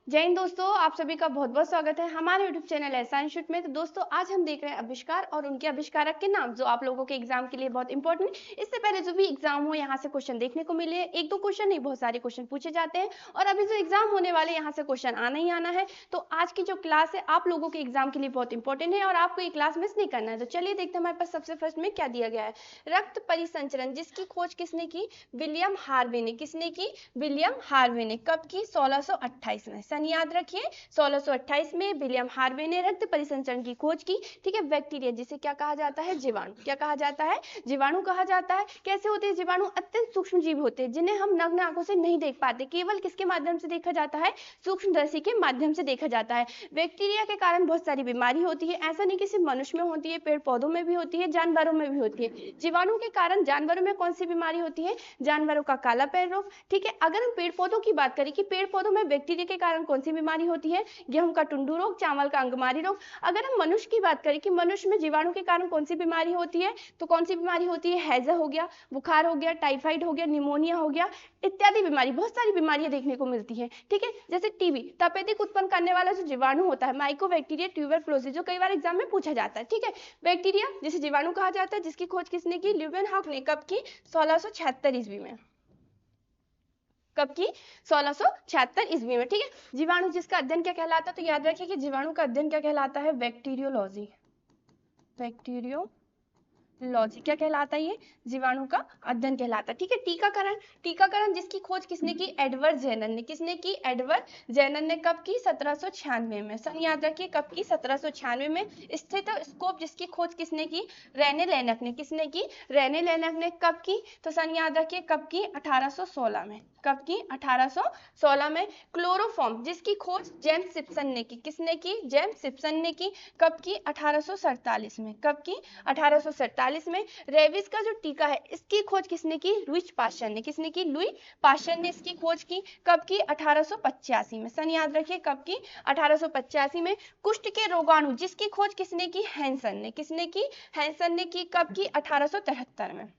जय हिंद दोस्तों, आप सभी का बहुत बहुत स्वागत है हमारे YouTube चैनल ऐसा इंस्टीट्यूट में। तो दोस्तों आज हम देख रहे हैं आविष्कार और उनके आविष्कारक के नाम, जो आप लोगों के एग्जाम के लिए बहुत इंपॉर्टेंट है। इससे पहले जो भी एग्जाम हो यहाँ से क्वेश्चन देखने को मिले, एक दो क्वेश्चन नहीं बहुत सारे क्वेश्चन पूछे जाते हैं और अभी जो एग्जाम होने वाले यहाँ से क्वेश्चन आना ही आना है। तो आज की जो क्लास है आप लोगों के एग्जाम के लिए बहुत इंपॉर्टेंट है और आपको ये क्लास मिस नहीं करना है। तो चलिए देखते हैं हमारे पास सबसे फर्स्ट में क्या दिया गया है। रक्त परिसंचरण, जिसकी खोज किसने की? विलियम हार्वे ने। किसने की? विलियम हार्वे ने। कब की? 1628 में। सन याद रखिए, 1628 में विलियम हार्वे ने रक्त परिसंचरण की खोज की। ठीक है। बैक्टीरिया, जिसे क्या कहा जाता है? जीवाणु। क्या कहा जाता है? जीवाणु कहा जाता है। कैसे होते हैं जीवाणु? अत्यंत सूक्ष्म जीव होते हैं जिन्हें हम नग्न आंखों से नहीं देख पाते, केवल किसके माध्यम से देखा जाता है? सूक्ष्मदर्शी के माध्यम से देखा जाता है। बैक्टीरिया के कारण बहुत सारी बीमारी होती है। ऐसा नहीं कि सिर्फ मनुष्य में होती है, पेड़ पौधों में भी होती है, जानवरों में भी होती है। जीवाणु के कारण जानवरों में कौन सी बीमारी होती है? जानवरों का काला पैर रोग। ठीक है। अगर हम पेड़ पौधों की बात करें कि पेड़ पौधों में बैक्टीरिया के कारण कौन सी बीमारी होती है? गेहूं का टुंडू रोग, चावल का अंगमारी रोग। अगर हम मनुष्य की बात करें कि मनुष्य में जीवाणु के कारण कौन सी बीमारी होती है, तो कौन सी बीमारी होती है? हैजा हो गया, बुखार हो गया, टाइफाइड हो गया, निमोनिया हो गया, इत्यादि बीमारी, बहुत सारी बीमारियां देखने को मिलती है। ठीक है। जैसे टीबी, तपेदिक उत्पन्न करने वाला जो जीवाणु होता है माइकोबैक्टीरिया ट्यूबरक्लोसिस, जो कई बार एग्जाम में पूछा जाता है। ठीक है। बैक्टीरिया जिसे जीवाणु कहा जाता है, जिसकी खोज किसने की? ल्यूवेनहॉक ने। कब की? 1676 ईस्वी में। कब की? 1676 ईस्वी में। ठीक है। जीवाणु जिसका अध्ययन क्या कहलाता है? तो याद रखिए कि जीवाणु का अध्ययन क्या कहलाता है? बैक्टीरियोलॉजी। बैक्टीरियोलॉजी क्या कहलाता है? ये जीवाणु का अध्ययन कहलाता है। ठीक है। टीकाकरण, टीकाकरण जिसकी खोज किसने की? एडवर्ड जेनर ने। किसने की? एडवर्ड जेनर ने। कब की? 1796 में। सन याद रखिए, कब की? 1796 में। स्टेथोस्कोप जिसकी खोज किसने की? रेने लेनक ने। किसने की? रेने लेनक ने। कब की? तो सन याद रखिए, कब की? 1816 में। कब की? 1816 में। क्लोरोफॉर्म जिसकी खोज जेम्स सिप्सन ने की। किसने की? जेम्स सिप्सन ने की। कब की? 1847 में। कब की? 1847 में। रेबीज का जो टीका है इसकी खोज किसने की? लुई पाश्चर ने। किसने की? लुई पाश्चर ने इसकी खोज की। कब की? 1885 में। सन याद रखिए, कब की? 1885 में। कुष्ठ के रोगाणु जिसकी खोज किसने की? हैंसन ने। किसने की? हैंसन ने की। कब की? 1873 में।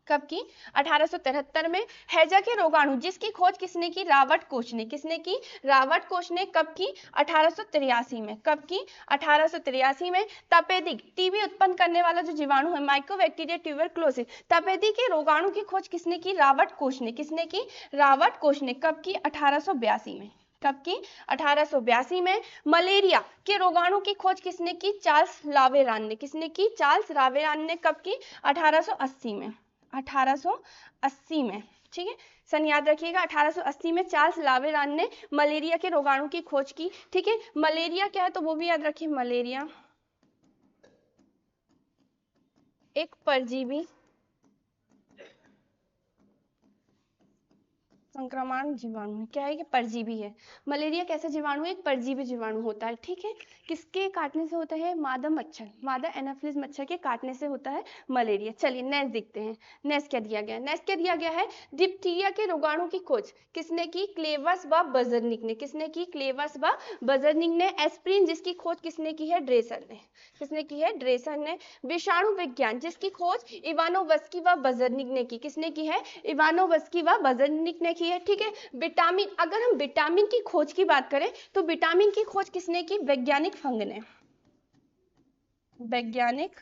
कब की? 1873 में। हैजा के रोगाणु जिसकी खोज किसने की? रॉबर्ट कोच ने। किसने की? रॉबर्ट कोच ने। कब की? 1883 में। कब की? 1883 में। तपेदिक, टीबी उत्पन्न करने वाला जो जीवाणु है माइकोबैक्टीरिया ट्यूबरक्लोसिस, तपेदिक के रोगाणु की खोज किसने की? रॉबर्ट कोच ने। किसने की? रॉबर्ट कोच ने। कब की? 1882 में। कब की? 1882 में। मलेरिया के रोगाणु की खोज किसने की? चार्ल्स लावेरान ने। किसने की? चार्ल्स लावेरान ने। कब की? 1880 में। 1880 में। ठीक है। सन याद रखिएगा, 1880 में चार्ल्स लावेरान ने मलेरिया के रोगाणु की खोज की। ठीक है। मलेरिया क्या है तो वो भी याद रखिए। मलेरिया एक परजीवी संक्रमण जीवाणु है। क्या है? कि परजीवी है। मलेरिया कैसा जीवाणु है? एक परजीवी जीवाणु होता है। ठीक है। किसके काटने से होता है? मादा मच्छर, मादा एनाफिलिस मच्छर के काटने से होता है मलेरिया। चलिए नेक्स्ट देखते हैं। नेक्स्ट क्या दिया गया है? नेक्स्ट क्या दिया गया है? डिप्थीरिया के रोगाणु की खोज किसने की? क्लेवर्स व बजरनिक ने। किसने की? क्लेवर्स व बजरनिक ने। एस्प्रिन जिसकी खोज किसने की है? ड्रेसर ने। किसने की है? ड्रेसर ने। विषाणु विज्ञान जिसकी खोज इवानोवस्की व बजरनिक ने की। किसने की है? इवानोवस्की व बजरनिक ने की है। ठीक है। विटामिन, अगर हम विटामिन की खोज की बात करें तो विटामिन की खोज किसने की? वैज्ञानिक फंग ने। वैज्ञानिक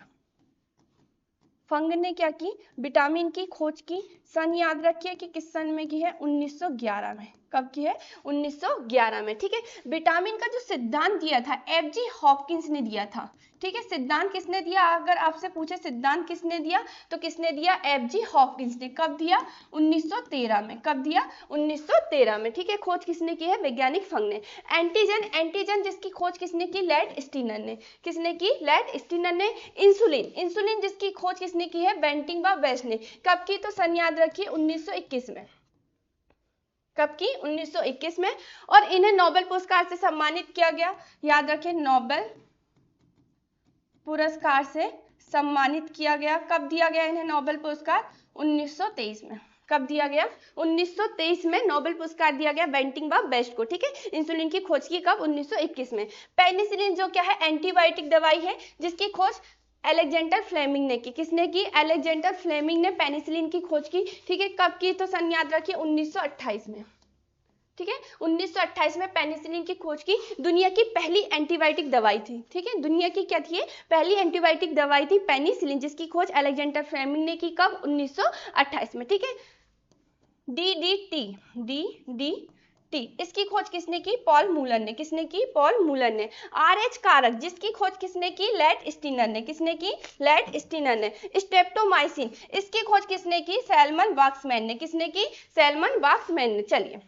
फंग ने क्या की? विटामिन की खोज की। सन याद रखिए कि किस सन में की है? 1911 में। कब की है? 1911 में। ठीक है। विटामिन का जो सिद्धांत दिया था एफ.जी. हॉपकिंस ने दिया था। ठीक है। सिद्धांत किसने दिया? अगर आपसे पूछे सिद्धांत किसने दिया तो किसने दिया? एफ.जी. हॉपकिंस ने। कब दिया? 1913 में। कब दिया? 1913 में। ठीक है। खोज किसने की है? वैज्ञानिक फंग ने। एंटीजन, एंटीजन जिसकी खोज किसने की? लैड स्टीनर ने। किसने की? लैड स्टीनर ने। इंसुलिन, इंसुलिन जिसकी खोज किसने की है? बेंटिंग व वेस्ट ने। कब की? तो सन याद रखिए 1921 में। कब की? 1921 में। और इन्हें नोबेल पुरस्कार से सम्मानित किया गया। याद रखें, नोबेल पुरस्कार से सम्मानित किया गया। कब दिया गया इन्हें नोबेल पुरस्कार? 1923 में। कब दिया गया? 1923 में नोबेल पुरस्कार दिया गया बेंटिंग व बेस्ट को। ठीक है। इंसुलिन की खोज की कब? 1921 में। पेनिसिलिन जो क्या है? एंटीबायोटिक दवाई है जिसकी खोज अलेक्जेंडर फ्लेमिंग ने की। किसने की? अलेक्जेंडर फ्लेमिंग ने पेनिसिलिन की खोज की। ठीक है। कब की? तो सन याद रखिए 1928 में। ठीक है। 1928 में पेनिसिलिन की खोज की, दुनिया की पहली एंटीबायोटिक दवाई थी, ठीक है, दुनिया की क्या थी, पहली एंटीबायोटिक दवाई थी पेनिसिलिन, जिसकी खोज अलेक्जेंडर फ्लेमिंग ने की, कब, 1928 में, ठीक है। डी इसकी खोज किसने की, पॉल मूलर ने, किसने की, पॉल मूलर ने। RH कारक जिसकी खोज किसने की, लैट स्टीनर ने, किसने की, लैट स्टीनर ने। स्ट्रेप्टोमाइसिन इसकी खोज किसने की, सैलमन वाक्समैन ने, किसने की, सैलमन वाक्समैन ने। चलिए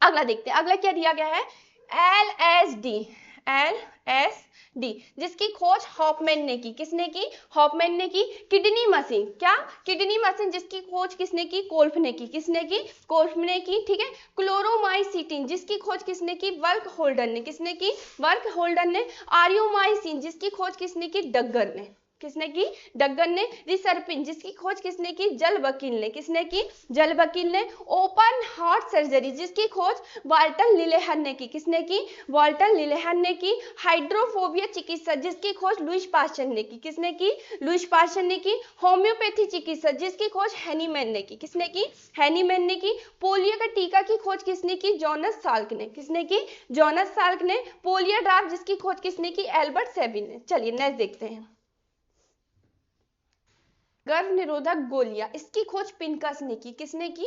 अगला देखते हैं, अगला क्या दिया गया है, LSD जिसकी खोज हॉफमैन ने की, किसने की, हॉफमैन ने की। किडनी मशीन, क्या, किडनी मशीन जिसकी खोज किसने की, कोल्फ ने की, किसने की, कोल्फ ने की, ठीक है। क्लोरोमाइसिटिन जिसकी खोज किसने की, वर्क होल्डर ने, किसने की, वर्क होल्डर ने। आरियोमाइसिन जिसकी खोज किसने की, डग्गर ने, किसने की, डग्गर ने। रिसर्पिन जिसकी खोज किसने की, जल वकील ने, किसने की, जल वकील ने। ओपन हार्ट सर्जरी जिसकी खोज वाल्टर लिलेहन ने की, किसने की, वाल्टर लिलेहन ने की। हाइड्रोफोबिया चिकित्सा जिसकी खोज लुईस पास्चर ने की, किसने की, लुईस पास्चर ने की। होम्योपैथी चिकित्सा जिसकी खोज हैनीमैन ने की, किसने की, हैनीमैन ने की। पोलियो का टीका की खोज किसने की, जॉनस साल्क ने, किसने की, जॉनस साल्क ने। पोलियो ड्रॉप जिसकी खोज किसने की, एल्बर्ट सेबिन ने। चलिए नेक्स्ट देखते हैं, गर्भ निरोधक गोलियां इसकी खोज पिनकस ने की, किसने की,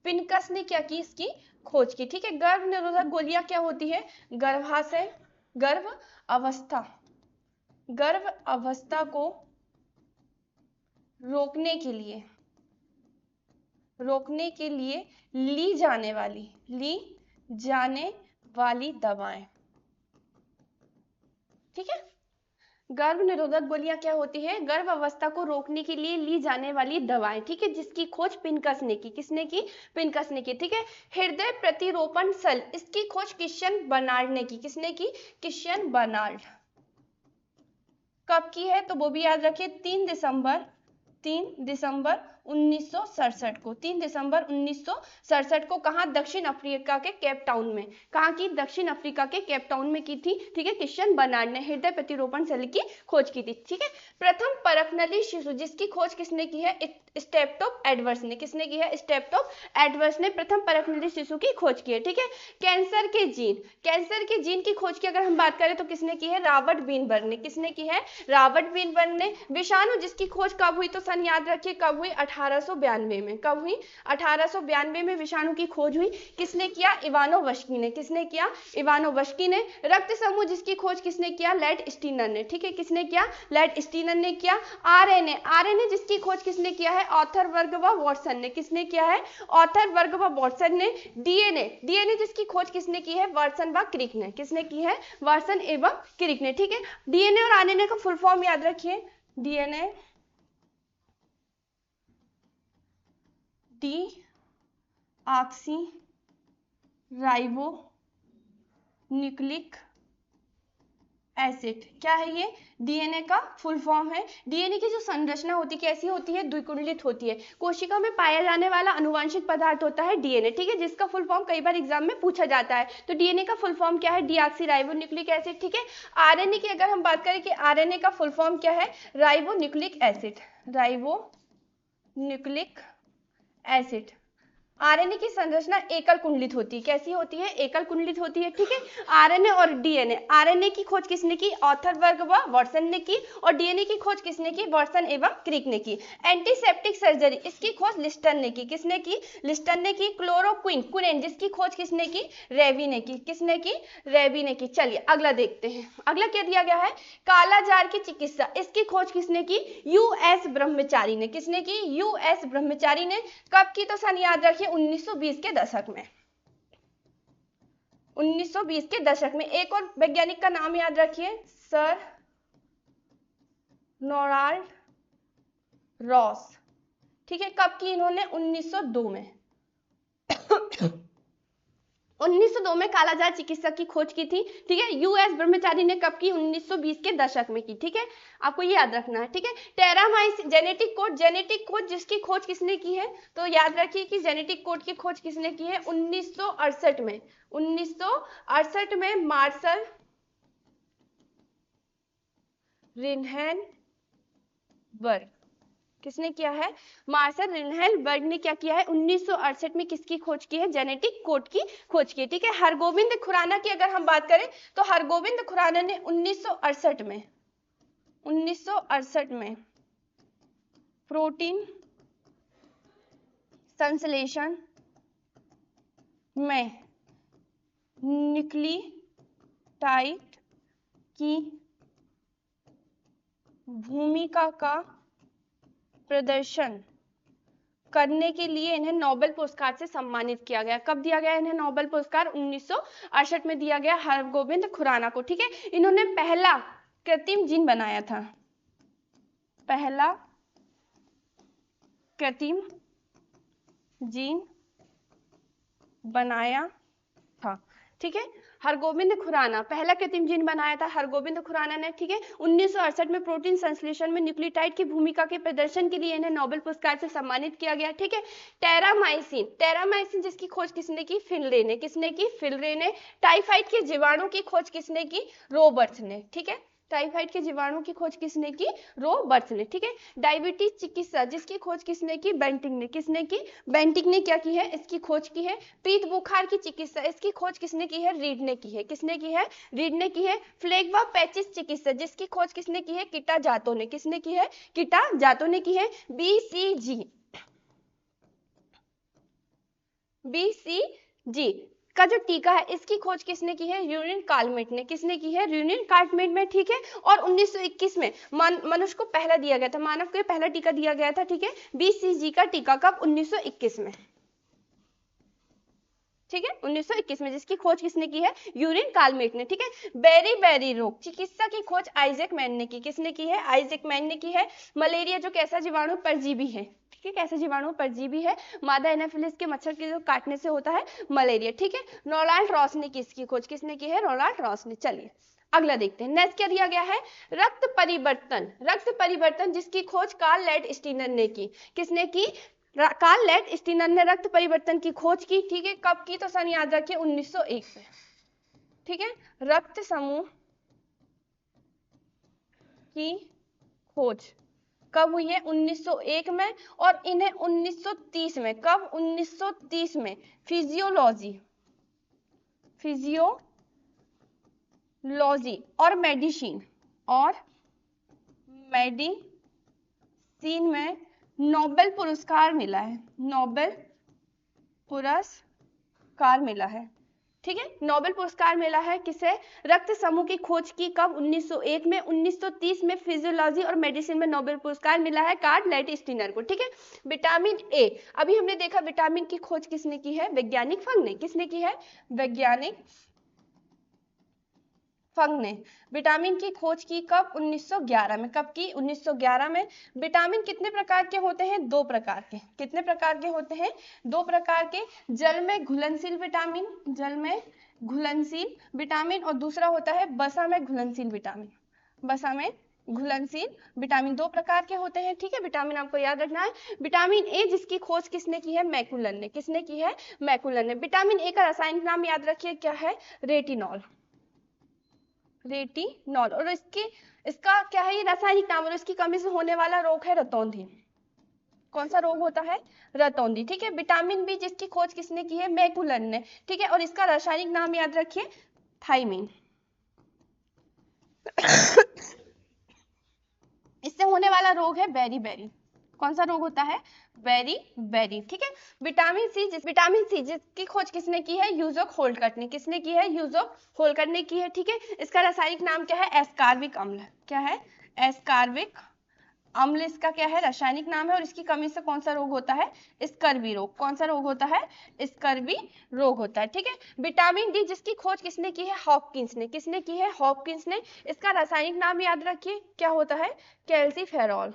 पिनकस ने क्या की, इसकी खोज की, ठीक है। गर्भ निरोधक गोलियां क्या होती है, गर्भाशय, गर्भ अवस्था, गर्भ अवस्था को रोकने के लिए, रोकने के लिए ली जाने वाली दवाएं, ठीक है। गर्भ निरोधक गोलियां क्या होती है, गर्भ अवस्था को रोकने के लिए ली जाने वाली दवाएं, ठीक है, जिसकी खोज पिनकस ने की, किसने की, पिनकस ने की, ठीक है। हृदय प्रतिरोपण सेल इसकी खोज क्रिश्चियन बर्नार्ड ने की, किसने की, क्रिश्चियन बर्नार्ड। कब की है, तो वो भी याद रखिए, 3 दिसंबर 1967 को, 3 दिसंबर 1967 को, कहा, दक्षिण अफ्रीका के केप टाउन में, कहा की, दक्षिण अफ्रीका के केप टाउन में की थी, ठीक है। क्रिश्चियन बर्नार्ड ने हृदय प्रतिरोपण सेल की खोज की थी, ठीक है। प्रथम परखनली शिशु जिसकी खोज किसने की है, स्टेप्टोप एडवर्स ने, किसने की है, स्टेप्टोप एडवर्स ने प्रथम परखनली शिशु की खोज की है, ठीक है। कैंसर के जीन की खोज की अगर हम बात करें तो किसने की है, रॉबर्ट बीनबर्ग ने, किसने की है, रॉबर्ट बीनबर्ग ने। विषाणु जिसकी खोज कब हुई, तो सन याद रखिए कब हुई, 1892 में, कब हुई, 1892 में विषाणु की खोज हुई, किसने किया, इवानोवस्की ने, किसने किया, इवानोवस्की ने। रक्त समूह जिसकी खोज किसने किया, लैट स्टीनर ने, ठीक है, किसने किया, लैट स्टीनर ने किया। आरएनए जिसकी खोज किसने किया है, ऑथर वर्ग व वॉटसन ने, किसने किया है, ऑथर वर्ग व वॉटसन ने। डीएनए जिसकी खोज किसने की है, वाटसन व क्रिक ने, किसने की है, वाटसन एवं क्रिक ने, ठीक है। डीएनए और आरएनए का फुल फॉर्म याद रखिए, DNA deoxy ribo nucleic acid, क्या है ये, डीएनए का फुल फॉर्म है। डीएनए की जो संरचना होती है कैसी होती है, द्विकुंडलित होती है। कोशिका में पाया जाने वाला आनुवांशिक पदार्थ होता है डीएनए, ठीक है, जिसका फुल फॉर्म कई बार एग्जाम में पूछा जाता है। तो डीएनए का फुल फॉर्म क्या है, डीऑक्सी राइबो न्यूक्लिक एसिड, ठीक है। आरएनए की अगर हम बात करें कि आरएनए का फुल फॉर्म क्या है, ribo nucleic acid, ribo nucleic acid. RNA की संरचना एकल कुंडलित होती है, कैसी होती है, एकल कुंडलित होती है, ठीक है। आरएनए और डीएनए, आरएनए की खोज किसने की, ऑथर वर्ग व वाटसन ने की, और डीएनए की खोज किसने की, वाटसन एवं क्रिक ने की। एंटीसेप्टिक सर्जरी इसकी खोज लिस्टर ने की, किसने की, लिस्टर ने की। क्लोरोक्विन जिसकी खोज किसने की, रेवी ने की, किसने की, रेवी ने की। चलिए अगला देखते हैं, अगला क्या दिया गया है, कालाजार की चिकित्सा इसकी खोज किसने की, यूएस ब्रह्मचारी ने, किसने की, यूएस ब्रह्मचारी ने। कब की, तो सन याद रखिए 1920 के दशक में, 1920 के दशक में। एक और वैज्ञानिक का नाम याद रखिए, सर नोराल्ड रॉस, ठीक है। कब की इन्होंने, 1902 में 1902 में कालाजार चिकित्सक की खोज की थी, ठीक है। यूएस ब्रह्मचारी ने कब की, 1920 के दशक में की, ठीक है, आपको ये याद रखना है, ठीक है। टेरामाइसिन जेनेटिक कोड जिसकी खोज किसने की है, तो याद रखिए कि जेनेटिक कोड की खोज किसने की है, 1968 में, 1968 में मार्शल रिन्हेनबर्ग, किसने किया है? मार्शल रिनहेल्बर्ग ने क्या किया है? 1968 में किसकी खोज की है? जेनेटिक कोड की खोज की है। ठीक है, हरगोविंद खुराना की अगर हम बात करें तो हरगोविंद खुराना ने 1968 में प्रोटीन संश्लेषण में न्यूक्लियोटाइड की भूमिका का प्रदर्शन करने के लिए इन्हें नोबेल पुरस्कार से सम्मानित किया गया। कब दिया गया इन्हें नोबेल पुरस्कार? 1968 में दिया गया हरगोविंद खुराना को। ठीक है, इन्होंने पहला कृत्रिम जीन बनाया था, पहला कृत्रिम जीन बनाया था। ठीक है, हरगोविंद खुराना पहला कृत्रिम जीन बनाया था हरगोविंद खुराना ने। ठीक है, 1968 में प्रोटीन संश्लेषण में न्यूक्लियोटाइड की भूमिका के प्रदर्शन के लिए इन्हें नोबेल पुरस्कार से सम्मानित किया गया। ठीक है, टेरामाइसिन जिसकी खोज किसने की? फिनले ने। किसने की? फिनले ने। टाइफाइड के जीवाणु की खोज किसने की? रॉबर्ट्स ने। ठीक है, टाइफाइड के जीवाणु की खोज किसने की? रॉबर्ट्स ने। ठीक है, डायबिटीज चिकित्सा जिसकी खोज किसने की? बेंटिंग ने। किसने की? बेंटिंग ने क्या की है? इसकी खोज की है। पीत बुखार की चिकित्सा इसकी खोज किसने की है? रीड ने की है। किसने की है? रीड ने की है। फ्लेगवा पैचिस चिकित्सा जिसकी खोज किसने की है? किटा जातो ने। किसने की है? किटा जातो ने की है। BCG का जो टीका है इसकी खोज किसने की है? यूरिन कार्लमेट ने। किसने की है? यूरिन कार्लमेट में। ठीक है, और 1921 में मनुष्य को पहला दिया गया था, मानव को पहला टीका दिया गया था। ठीक है, BCG का टीका कब? 1921 में। ठीक है, 1921 में, जिसकी खोज किसने की है? यूरिन कार्लमेट ने। ठीक है, बेरी रोग चिकित्सा की खोज आइजैक मैन ने की। किसने की है? आइजैक मैन ने की है। मलेरिया जो कैसा जीवाणु? परजीवी है। ठीक है, कैसा जीवाणु? परजीवी है। मादा एनाफिलिस के मच्छर के जो काटने से होता है मलेरिया। ठीक है, रोनाल्ड रॉस ने की इसकी खोज। किसने की है? रोनाल्ड रॉस ने। चलिए अगला देखते हैं। नेक्स्ट क्या दिया गया है? रक्त परिवर्तन जिसकी खोज कार्ल लैंड-स्टीनर ने की। किसने की? कार्ल लैंड-स्टीनर ने रक्त परिवर्तन की खोज की। ठीक है, कब की? तो सन याद रखिए 1901 में। ठीक है, रक्त समूह की खोज कब हुई है? 1901 में। और इन्हें 1930 में, कब? 1930 में फिजियोलॉजी और मेडिसिन में नोबेल पुरस्कार मिला है। नोबेल पुरस्कार मिला है। ठीक है, नोबेल पुरस्कार मिला है किसे? रक्त समूह की खोज की। कब? 1901 में। 1930 में फिजियोलॉजी और मेडिसिन में नोबेल पुरस्कार मिला है कार्ल लैंड-स्टीनर को। ठीक है, विटामिन ए अभी हमने देखा विटामिन की खोज किसने की है? वैज्ञानिक फंग ने। किसने की है? वैज्ञानिक फंग ने विटामिन की खोज की। कब? 1911 में। कब की? 1911 में। विटामिन कितने प्रकार के होते हैं? 2 प्रकार के। कितने प्रकार के होते हैं? 2 प्रकार के। जल में घुलनशील विटामिन और दूसरा होता है बसा में घुलनशील विटामिन। 2 प्रकार के होते हैं। ठीक है, विटामिन आपको याद रखना है। विटामिन ए जिसकी खोज किसने की है? मैकुलन ने। किसने की है? मैकुलन ने। विटामिन ए का रासायनिक नाम याद रखिए, क्या है? रेटिनॉल। और इसका क्या है? ये रासायनिक नाम। और इसकी कमी से होने वाला रोग है रतौंधी। कौन सा रोग होता है? रतौंधी। ठीक है, विटामिन बी जिसकी खोज किसने की है? मैकुलन ने। ठीक है, और इसका रासायनिक नाम याद रखिए, थायमीन। इससे होने वाला रोग है बेरी। कौन सा रोग होता है? बेरी। ठीक है, विटामिन सी जिसकी खोज किसने की है? यूजोक होल्कर्ट ने। किसने की है? यूजोक होल्कर्ट ने की है। ठीक है, इसका रासायनिक नाम क्या है? एस्कार्बिक अम्ल। क्या है? एस्कार्बिक अम्ल इसका क्या है? रासायनिक नाम है। और इसकी कमी से कौन सा रोग होता है? स्कर्वी रोग। कौन सा रोग होता है? स्कर्वी रोग होता है। ठीक है, विटामिन डी जिसकी खोज किसने की है? हॉपकिंस ने। किसने की है? हॉपकिंस ने। इसका रासायनिक नाम याद रखिए, क्या होता है? कैल्सीफेरॉल।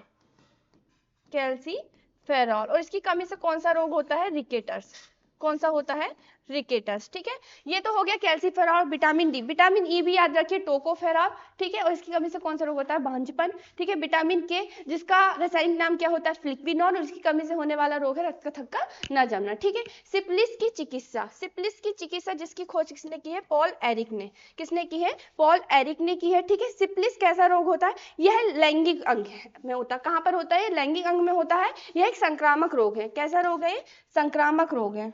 और इसकी कमी से कौन सा रोग होता है? रिकेटस। कौन सा होता है? रिकेटस। ठीक है, ये तो हो गया calciferol. Vitamin D, vitamin E भी याद रखिए, टोकोफेरॉल। ठीक है, और इसकी कमी से कौन सा रोग होता है? भांजपन। ठीक है, विटामिन के, जिसका रासायनिक नाम क्या होता है? फ्लिक्विनोल, और इसकी कमी से होने वाला रोग है रक्त का थक्का न जमना। ठीक है, सिफिलिस की चिकित्सा, सिफिलिस की चिकित्सा जिसकी खोज किसने की है? पॉल एरिक ने। किसने की है? पॉल एरिक ने की है। ठीक है, सिफिलिस कैसा रोग होता है? यह लैंगिक अंग में होता है। कहां पर होता है? लैंगिक अंग में होता है। यह एक संक्रामक रोग है। कैसा रोग है? संक्रामक रोग है,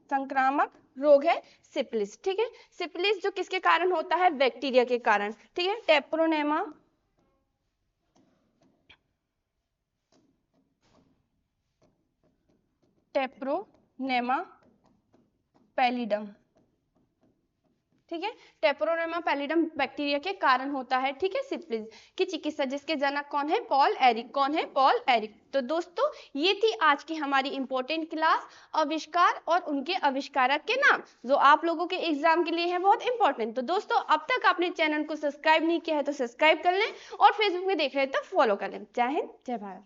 संक्रामक रोग है सिफिलिस। ठीक है, सिफिलिस जो किसके कारण होता है? बैक्टीरिया के कारण। ठीक है, टेप्रोनेमा, टेप्रोनेमा पैलिडम। ठीक है, टेप्रोनेमा पैलिडम बैक्टीरिया के कारण होता है। ठीक है, सिफिलिस की चिकित्सा जिसके जनक कौन है? Paul Eric. कौन है? Paul Eric. तो दोस्तों ये थी आज की हमारी इंपॉर्टेंट क्लास, आविष्कार और उनके आविष्कारक के नाम, जो आप लोगों के एग्जाम के लिए है बहुत इंपॉर्टेंट। तो दोस्तों अब तक आपने चैनल को सब्सक्राइब नहीं किया है तो सब्सक्राइब कर लें, और फेसबुक में देख रहे हैं तो फॉलो कर लें। जय हिंद, जय भारत।